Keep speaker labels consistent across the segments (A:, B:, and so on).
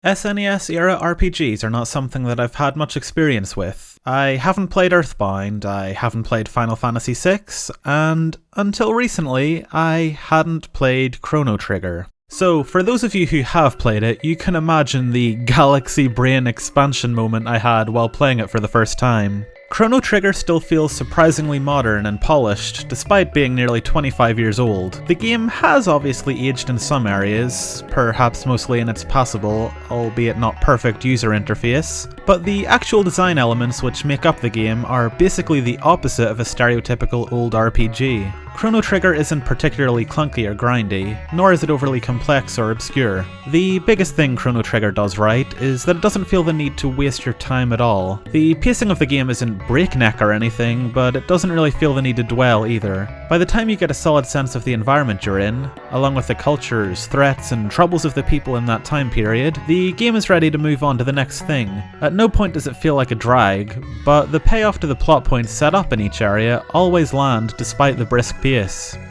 A: SNES era RPGs are not something that I've had much experience with. I haven't played Earthbound, I haven't played Final Fantasy VI, and until recently, I hadn't played Chrono Trigger. So, for those of you who have played it, you can imagine the galaxy brain expansion moment I had while playing it for the first time. Chrono Trigger still feels surprisingly modern and polished, despite being nearly 25 years old. The game has obviously aged in some areas, perhaps mostly in its passable, albeit not perfect user interface, but the actual design elements which make up the game are basically the opposite of a stereotypical old RPG. Chrono Trigger isn't particularly clunky or grindy, nor is it overly complex or obscure. The biggest thing Chrono Trigger does right is that it doesn't feel the need to waste your time at all. The pacing of the game isn't breakneck or anything, but it doesn't really feel the need to dwell either. By the time you get a solid sense of the environment you're in, along with the cultures, threats, and troubles of the people in that time period, the game is ready to move on to the next thing. At no point does it feel like a drag, but the payoff to the plot points set up in each area always land despite the brisk pace.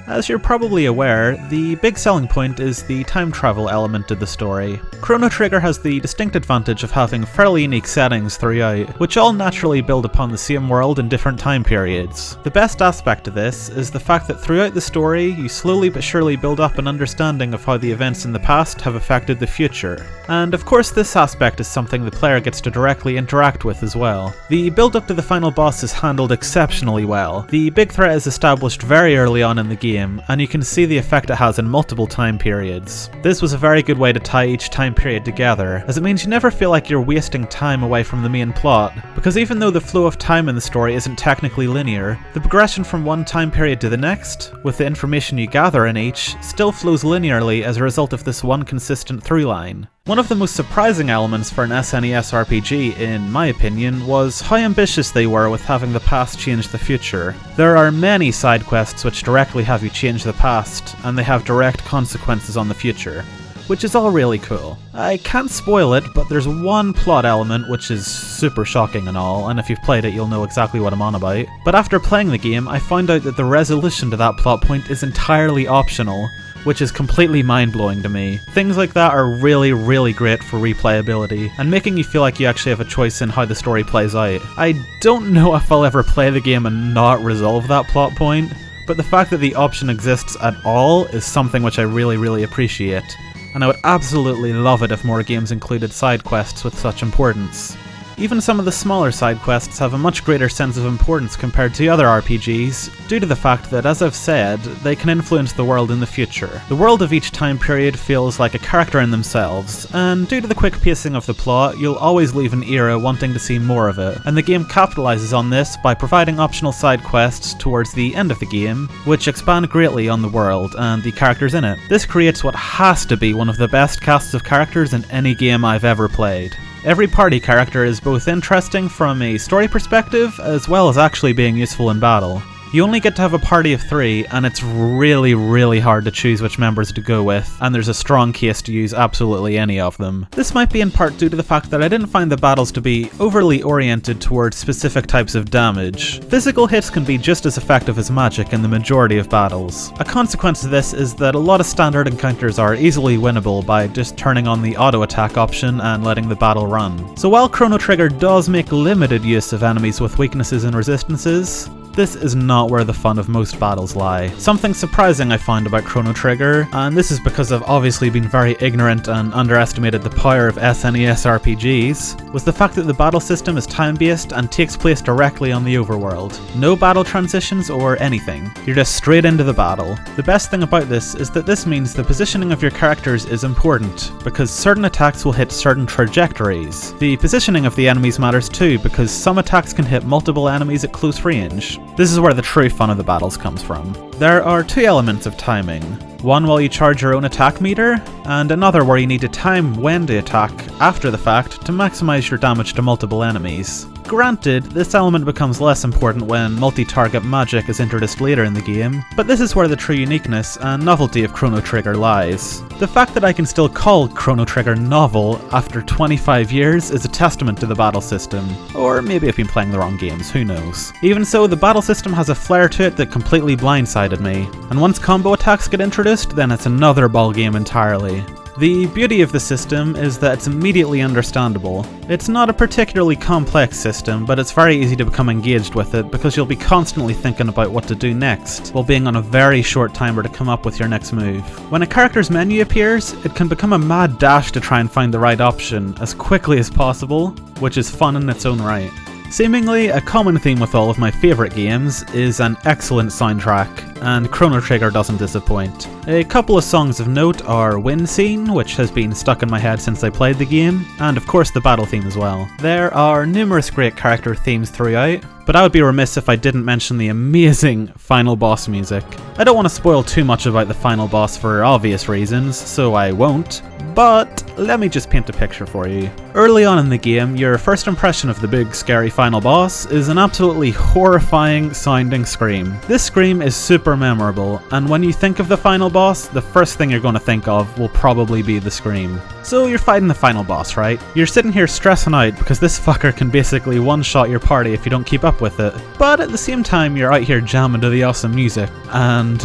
A: As you're probably aware, the big selling point is the time travel element of the story. Chrono Trigger has the distinct advantage of having fairly unique settings throughout, which all naturally build upon the same world in different time periods. The best aspect of this is the fact that throughout the story, you slowly but surely build up an understanding of how the events in the past have affected the future. And of course this aspect is something the player gets to directly interact with as well. The build up to the final boss is handled exceptionally well. The big threat is established very early on in the game, and you can see the effect it has in multiple time periods. This was a very good way to tie each time period together, as it means you never feel like you're wasting time away from the main plot, because even though the flow of time in the story isn't technically linear, the progression from one time period to the next, with the information you gather in each, still flows linearly as a result of this one consistent through line. One of the most surprising elements for an SNES RPG, in my opinion, was how ambitious they were with having the past change the future. There are many side quests which directly have you change the past, and they have direct consequences on the future, which is all really cool. I can't spoil it, but there's one plot element which is super shocking and all, and if you've played it you'll know exactly what I'm on about. But after playing the game, I found out that the resolution to that plot point is entirely optional, which is completely mind-blowing to me. Things like that are really great for replayability, and making you feel like you actually have a choice in how the story plays out. I don't know if I'll ever play the game and not resolve that plot point, but the fact that the option exists at all is something which I really appreciate, and I would absolutely love it if more games included side quests with such importance. Even some of the smaller side quests have a much greater sense of importance compared to other RPGs, due to the fact that, as I've said, they can influence the world in the future. The world of each time period feels like a character in themselves, and due to the quick pacing of the plot, you'll always leave an era wanting to see more of it, and the game capitalizes on this by providing optional side quests towards the end of the game, which expand greatly on the world and the characters in it. This creates what has to be one of the best casts of characters in any game I've ever played. Every party character is both interesting from a story perspective, as well as actually being useful in battle. You only get to have a party of 3, and it's really hard to choose which members to go with, and there's a strong case to use absolutely any of them. This might be in part due to the fact that I didn't find the battles to be overly oriented towards specific types of damage. Physical hits can be just as effective as magic in the majority of battles. A consequence of this is that a lot of standard encounters are easily winnable by just turning on the auto attack option and letting the battle run. So while Chrono Trigger does make limited use of enemies with weaknesses and resistances, this is not where the fun of most battles lie. Something surprising I find about Chrono Trigger, and this is because I've obviously been very ignorant and underestimated the power of SNES RPGs, was the fact that the battle system is time-based and takes place directly on the overworld. No battle transitions or anything. You're just straight into the battle. The best thing about this is that this means the positioning of your characters is important, because certain attacks will hit certain trajectories. The positioning of the enemies matters too, because some attacks can hit multiple enemies at close range. This is where the true fun of the battles comes from. There are 2 elements of timing. One while you charge your own attack meter, and another where you need to time when to attack after the fact to maximize your damage to multiple enemies. Granted, this element becomes less important when multi-target magic is introduced later in the game, but this is where the true uniqueness and novelty of Chrono Trigger lies. The fact that I can still call Chrono Trigger novel after 25 years is a testament to the battle system. Or maybe I've been playing the wrong games, who knows. Even so, the battle system has a flair to it that completely blindsided me, and once combo attacks get introduced, then it's another ballgame entirely. The beauty of the system is that it's immediately understandable. It's not a particularly complex system, but it's very easy to become engaged with it because you'll be constantly thinking about what to do next, while being on a very short timer to come up with your next move. When a character's menu appears, it can become a mad dash to try and find the right option as quickly as possible, which is fun in its own right. Seemingly, a common theme with all of my favourite games is an excellent soundtrack, and Chrono Trigger doesn't disappoint. A couple of songs of note are Wind Scene, which has been stuck in my head since I played the game, and of course the battle theme as well. There are numerous great character themes throughout, but I would be remiss if I didn't mention the amazing final boss music. I don't want to spoil too much about the final boss for obvious reasons, so I won't, but let me just paint a picture for you. Early on in the game, your first impression of the big scary final boss is an absolutely horrifying sounding scream. This scream is super memorable, and when you think of the final boss, the first thing you're going to think of will probably be the scream. So you're fighting the final boss, right? You're sitting here stressing out because this fucker can basically one-shot your party if you don't keep up with it, but at the same time you're out here jamming to the awesome music, and...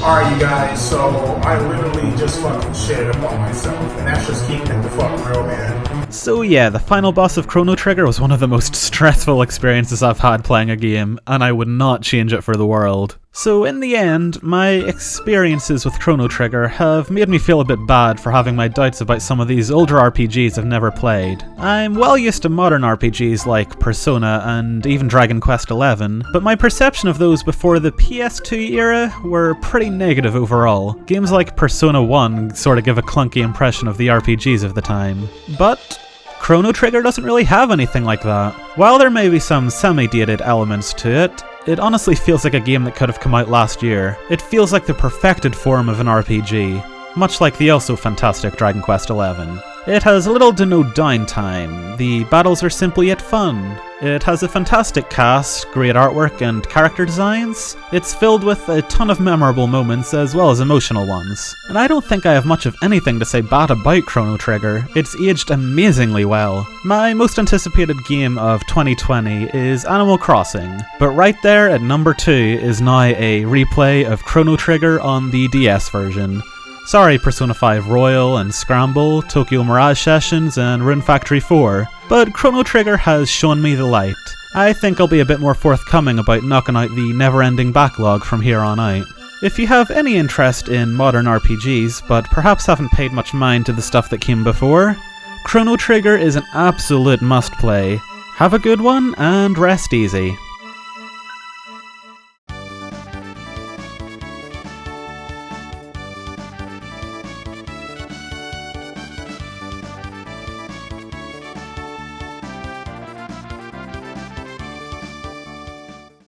B: Alright, you guys, so I literally just fucking shit upon myself, and that's just keeping it the fuck real, man.
A: So yeah, the final boss of Chrono Trigger was one of the most stressful experiences I've had playing a game, and I would not change it for the world. So in the end, my experiences with Chrono Trigger have made me feel a bit bad for having my doubts about some of these older RPGs I've never played. I'm well used to modern RPGs like Persona and even Dragon Quest XI, but my perception of those before the PS2 era were pretty negative overall. Games like Persona 1 sort of give a clunky impression of the RPGs of the time. But Chrono Trigger doesn't really have anything like that. While there may be some semi-dated elements to it, it honestly feels like a game that could have come out last year. It feels like the perfected form of an RPG, much like the also fantastic Dragon Quest XI. It has little to no downtime, the battles are simple yet fun, it has a fantastic cast, great artwork and character designs, it's filled with a ton of memorable moments as well as emotional ones. And I don't think I have much of anything to say bad about Chrono Trigger, it's aged amazingly well. My most anticipated game of 2020 is Animal Crossing, but right there at number 2 is now a replay of Chrono Trigger on the DS version. Sorry Persona 5 Royal and Scramble, Tokyo Mirage Sessions and Rune Factory 4, but Chrono Trigger has shown me the light. I think I'll be a bit more forthcoming about knocking out the never-ending backlog from here on out. If you have any interest in modern RPGs, but perhaps haven't paid much mind to the stuff that came before, Chrono Trigger is an absolute must-play. Have a good one and rest easy.